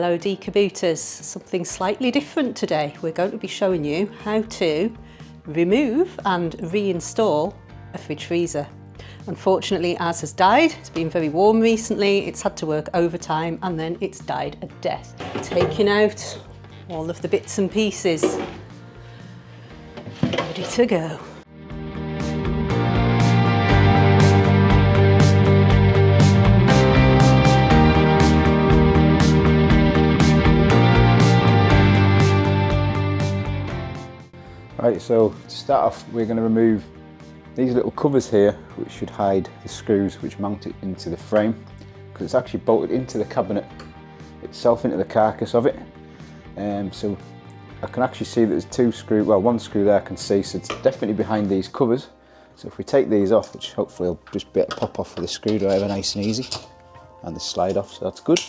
Hello Deekabooters, something slightly different today. We're going to be showing you how to remove and reinstall a fridge freezer. Unfortunately, ours has died. It's been very warm recently, it's had to work overtime and then it's died a death. Taking out all of the bits and pieces, ready to go. Right, so to start off, we're going to remove these little covers here, which should hide the screws which mount it into the frame, because it's actually bolted into the cabinet itself, into the carcass of it. So I can actually see that there's two screws, well, one screw there I can see, so it's definitely behind these covers. So if we take these off, which hopefully will just be able to pop off with a screwdriver nice and easy, and the slide off, so that's good.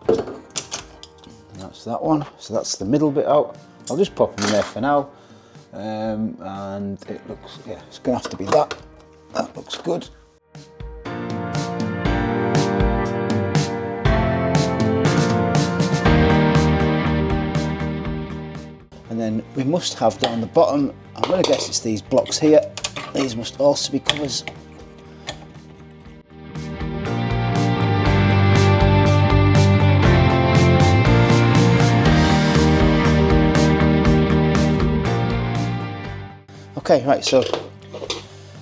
And that's that one, so that's the middle bit out. I'll just pop them in there for now, and it looks, yeah, it's going to have to be that. That looks good. And then we must have down the bottom, I'm going to guess it's these blocks here. These must also be covers. Okay, right, so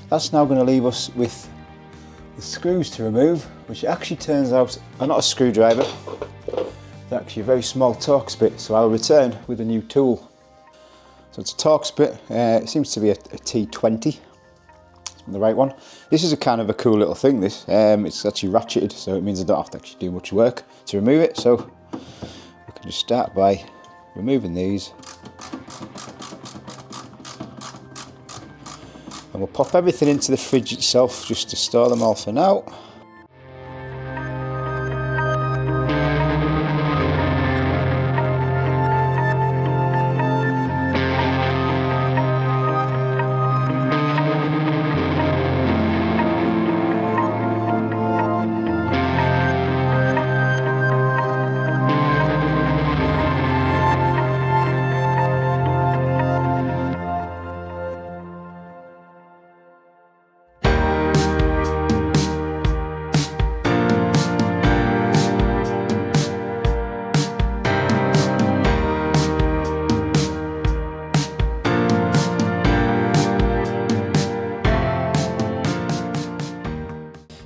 that's now going to leave us with the screws to remove, which actually turns out are not a screwdriver, they're actually a very small Torx bit, so I'll return with a new tool. So it's a Torx bit, it seems to be a T20, the right one. This is a kind of a cool little thing, this. It's actually ratcheted, so it means I don't have to actually do much work to remove it, so we can just start by removing these. And we'll pop everything into the fridge itself just to store them all for now.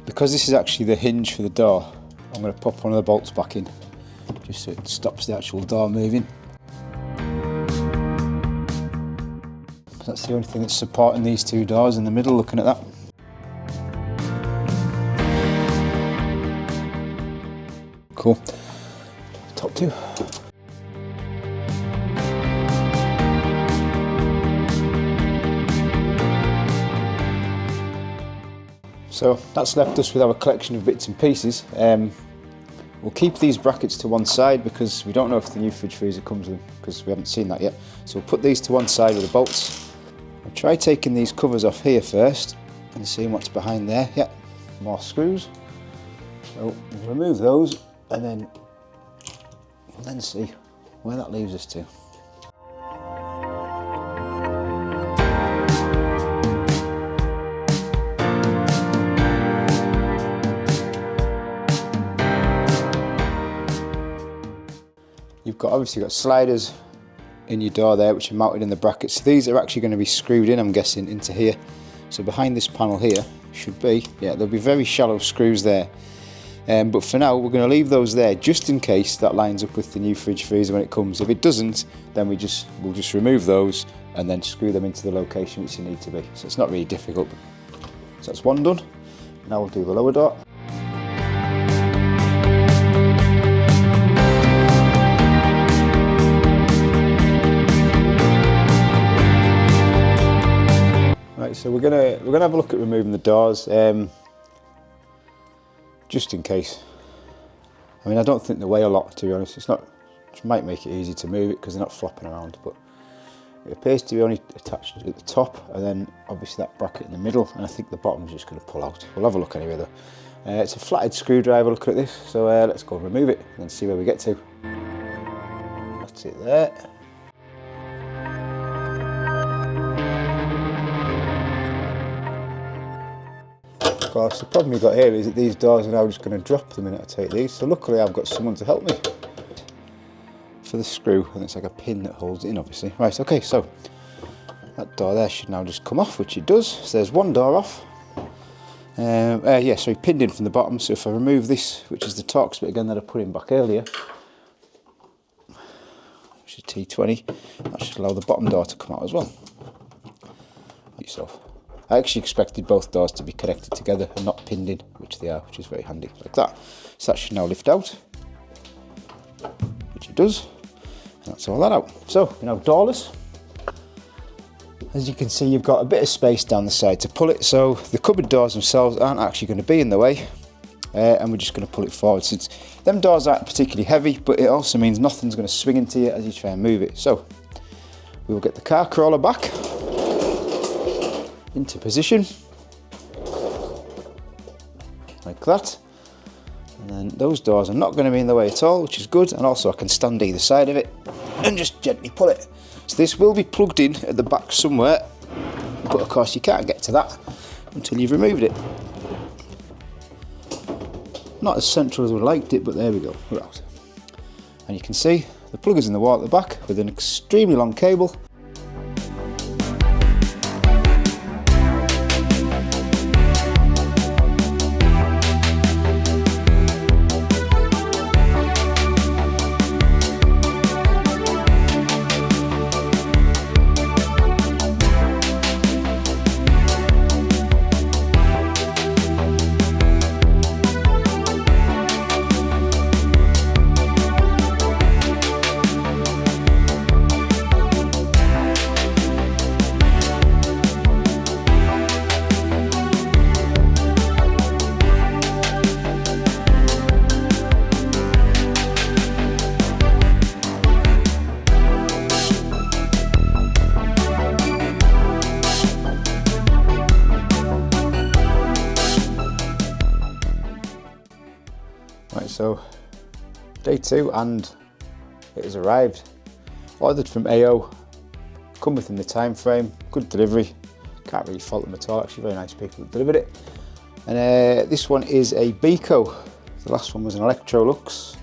Because this is actually the hinge for the door, I'm going to pop one of the bolts back in, just so it stops the actual door moving. That's the only thing that's supporting these two doors in the middle, looking at that. Cool. Top two. So that's left us with our collection of bits and pieces. We'll keep these brackets to one side because we don't know if the new fridge freezer comes with them, because we haven't seen that yet. So we'll put these to one side with the bolts. I'll try taking these covers off here first and seeing what's behind there. Yeah, more screws. So we'll remove those and then see where that leaves us to. You've obviously got sliders in your door there which are mounted in the brackets. These are actually going to be screwed in, I'm guessing, into here. So behind this panel here should be, yeah, there'll be very shallow screws there. But for now we're going to leave those there just in case that lines up with the new fridge freezer when it comes. If it doesn't, then we'll just remove those and then screw them into the location which they need to be. So it's not really difficult. So that's one done. Now we'll do the lower door. So we're gonna have a look at removing the doors, just in case. I mean, I don't think they weigh a lot, to be honest. It's not, which might make it easy to move it because they're not flopping around. But it appears to be only attached at the top, and then obviously that bracket in the middle. And I think the bottom's just going to pull out. We'll have a look anyway, though. It's a flathead screwdriver, look at this, so let's go and remove it and see where we get to. That's it there. Of course, the problem you've got here is that these doors are now just going to drop the minute I take these, so luckily I've got someone to help me for the screw, and it's like a pin that holds it in, obviously. Right, okay, so that door there should now just come off, which it does. So there's one door off. Yeah, so pinned in from the bottom, so if I remove this, which is the Torx bit again that I put in back earlier, which is T20, that should allow the bottom door to come out as well. Yourself. I actually expected both doors to be connected together and not pinned in, which they are, which is very handy, like that. So that should now lift out, which it does, and that's all that out. So, you know, doorless. As you can see, you've got a bit of space down the side to pull it, so the cupboard doors themselves aren't actually going to be in the way, and we're just going to pull it forward. Since them doors aren't particularly heavy, but it also means nothing's going to swing into you as you try and move it. So, we will get the car crawler back into position, like that, and then those doors are not going to be in the way at all, which is good, and also I can stand either side of it and just gently pull it. So this will be plugged in at the back somewhere, but of course you can't get to that until you've removed it. Not as central as we liked it, but there we go, we're out. And you can see the plug is in the wall at the back with an extremely long cable. Right, so day 2 and it has arrived. Ordered from AO, come within the time frame, good delivery, can't really fault them at all, actually very nice people that delivered it. And this one is a Beko, the last one was an Electrolux.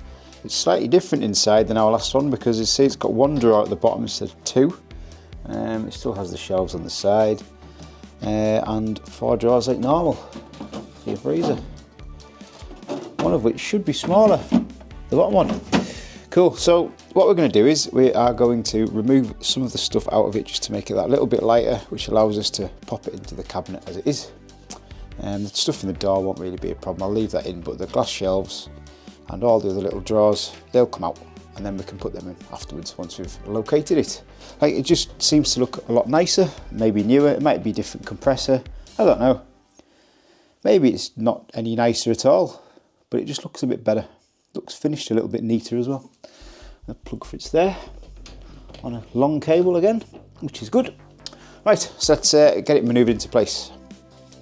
It's slightly different inside than our last one because you see it's got one drawer at the bottom instead of 2. It still has the shelves on the side and 4 drawers like normal for your freezer. One of which should be smaller, the bottom one. Cool, so what we're going to do is we are going to remove some of the stuff out of it just to make it that little bit lighter, which allows us to pop it into the cabinet as it is. The stuff in the door won't really be a problem, I'll leave that in, but the glass shelves and all the other little drawers, they'll come out and then we can put them in afterwards once we've located it. Like, it just seems to look a lot nicer, maybe newer, it might be a different compressor, I don't know. Maybe it's not any nicer at all, but it just looks a bit better. Looks finished a little bit neater as well. The plug fits there on a long cable again, which is good. Right, so let's get it manoeuvred into place.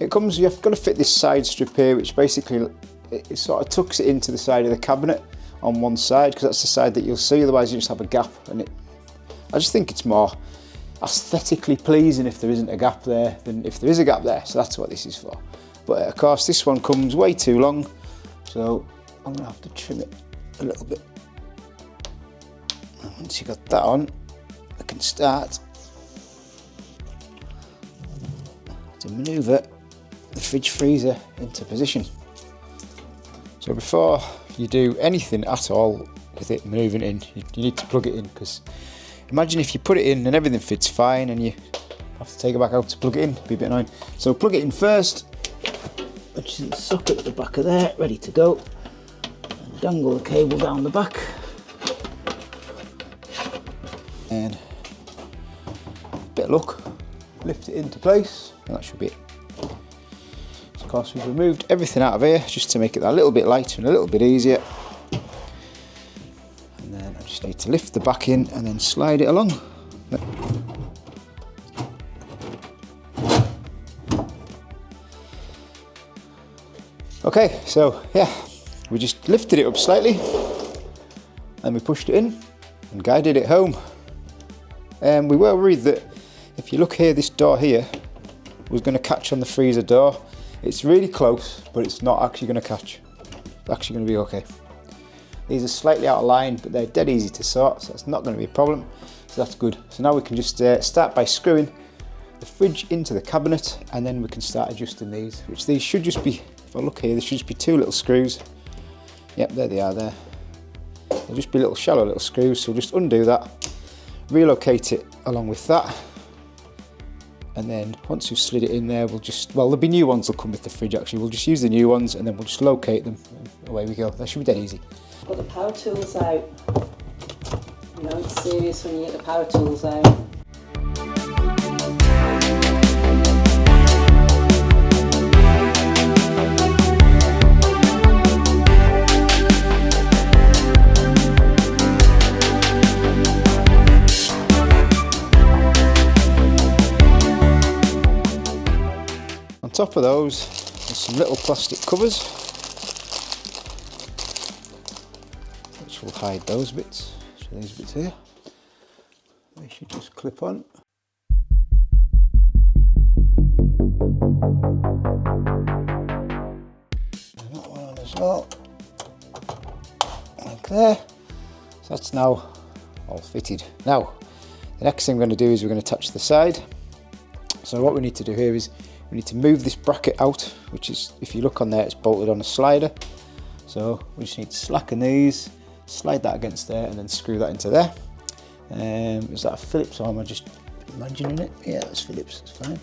It comes, you've got to fit this side strip here, which basically it sort of tucks it into the side of the cabinet on one side, because that's the side that you'll see, otherwise you just have a gap. And I just think it's more aesthetically pleasing if there isn't a gap there than if there is a gap there, so that's what this is for. But of course this one comes way too long, so I'm going to have to trim it a little bit. And once you've got that on, I can start to manoeuvre the fridge freezer into position. So before you do anything at all with it moving in, you need to plug it in, because imagine if you put it in and everything fits fine and you have to take it back out to plug it in, it'd be a bit annoying. So plug it in first, which is the socket at the back of there, ready to go. And dangle the cable down the back. And a bit of luck, lift it into place, and that should be it. So of course we've removed everything out of here just to make it that little bit lighter and a little bit easier. And then I just need to lift the back in and then slide it along. Okay, so yeah, we just lifted it up slightly and we pushed it in and guided it home. We were worried that if you look here, this door here was going to catch on the freezer door. It's really close, but it's not actually going to catch. It's actually going to be okay. These are slightly out of line, but they're dead easy to sort, so that's not going to be a problem. So that's good. So now we can just start by screwing the fridge into the cabinet, and then we can start adjusting these, which these should just be, if I look here, there should just be 2 little screws. Yep, there they are there. They'll just be little shallow little screws, so we'll just undo that, relocate it along with that, and then once we've slid it in there, we'll just, well, there'll be new ones that will come with the fridge actually. We'll just use the new ones and then we'll just locate them, and away we go. That should be dead easy. Got the power tools out. You know it's serious when you get the power tools out. On top of those, there's some little plastic covers, which will hide those bits. So these bits here, they should just clip on. And that one on as well, like there. So that's now all fitted. Now, the next thing we're going to do is we're going to attach the side. So what we need to do here is we need to move this bracket out, which is, if you look on there, it's bolted on a slider. So we just need to slacken these, slide that against there, and then screw that into there. Is that a Phillips, or am I just imagining it? Yeah, that's Phillips, that's fine.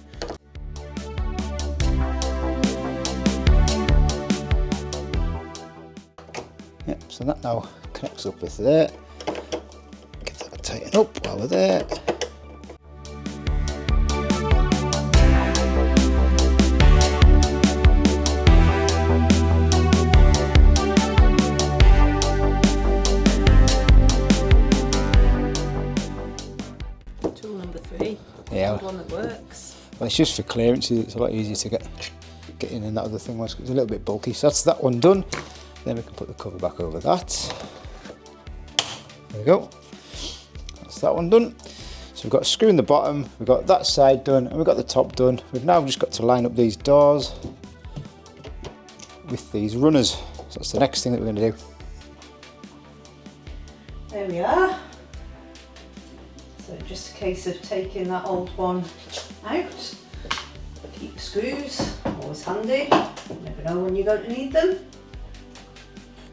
Yep, so that now connects up with there. Get that tightened up while we're there. Yeah, one that works. Well, it's just for clearance. It's a lot easier to get in than that other thing was. It's a little bit bulky. So that's that one done. Then we can put the cover back over that. There we go. That's that one done. So we've got a screw in the bottom. We've got that side done, and we've got the top done. We've now just got to line up these doors with these runners. So that's the next thing that we're going to do. There we are. So just a case of taking that old one out. Keep the screws, always handy. You never know when you're going to need them.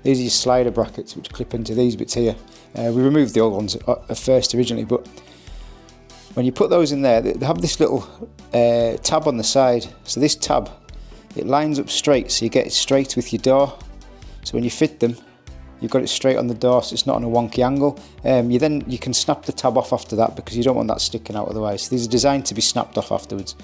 These are your slider brackets which clip into these bits here. We removed the old ones at first originally, but when you put those in there, they have this little tab on the side. So this tab, it lines up straight, so you get it straight with your door. So when you fit them, you've got it straight on the door, so it's not on a wonky angle. You can snap the tab off after that, because you don't want that sticking out otherwise. So these are designed to be snapped off afterwards.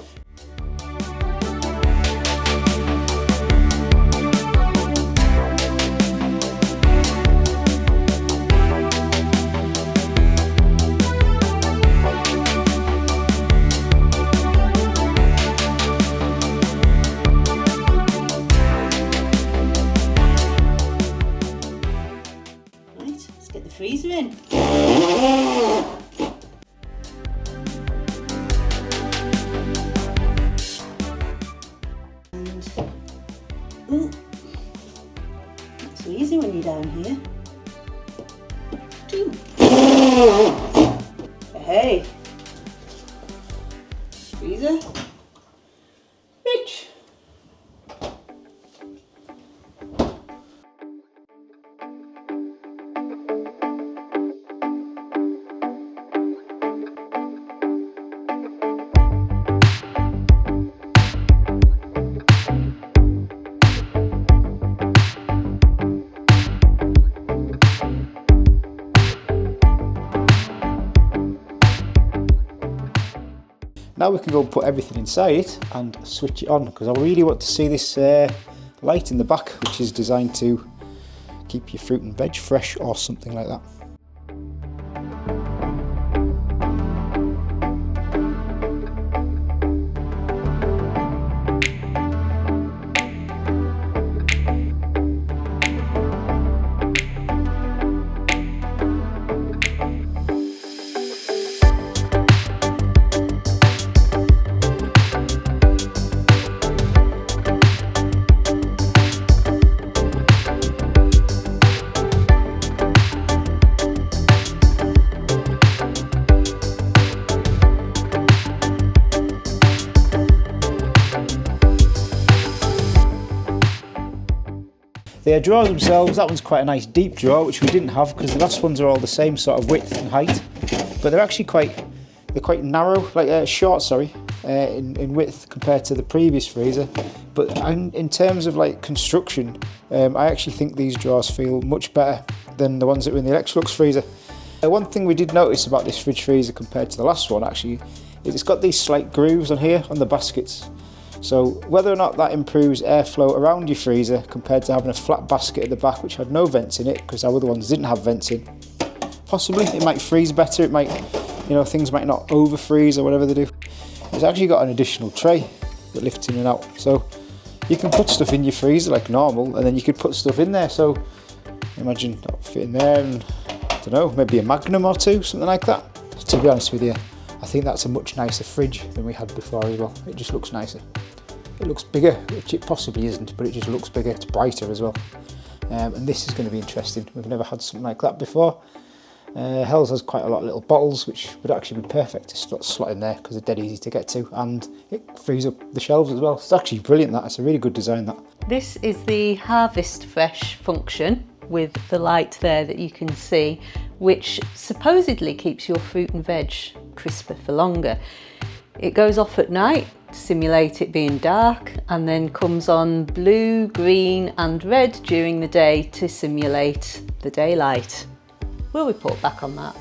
Freezer in. And ooh, not so easy when you're down here. Two. Hey. Freezer. Fridge. Now we can go and put everything inside it and switch it on, because I really want to see this light in the back, which is designed to keep your fruit and veg fresh or something like that. The drawers themselves, that one's quite a nice deep drawer, which we didn't have because the last ones are all the same sort of width and height, but they're actually quite narrow, like short, sorry, in width compared to the previous freezer. But in terms of like construction, I actually think these drawers feel much better than the ones that were in the Electrolux freezer. One thing we did notice about this fridge freezer compared to the last one actually is it's got these slight grooves on here on the baskets. So whether or not that improves airflow around your freezer compared to having a flat basket at the back which had no vents in it, because our other ones didn't have vents in, possibly it might freeze better, it might, you know, things might not over freeze or whatever they do. It's actually got an additional tray that lifts in and out, so you can put stuff in your freezer like normal, and then you could put stuff in there. So imagine that fit in there, and I don't know, maybe a Magnum or two, something like that. To be honest with you, I think that's a much nicer fridge than we had before as well. It just looks nicer. It looks bigger, which it possibly isn't, but it just looks bigger. It's brighter as well. And this is going to be interesting. We've never had something like that before. Helz has quite a lot of little bottles, which would actually be perfect to slot in there because they're dead easy to get to, and it frees up the shelves as well. It's actually brilliant, that. It's a really good design, that. This is the HarvestFresh function with the light there that you can see, which supposedly keeps your fruit and veg crisper for longer. It goes off at night to simulate it being dark, and then comes on blue, green and red during the day to simulate the daylight. We'll report back on that.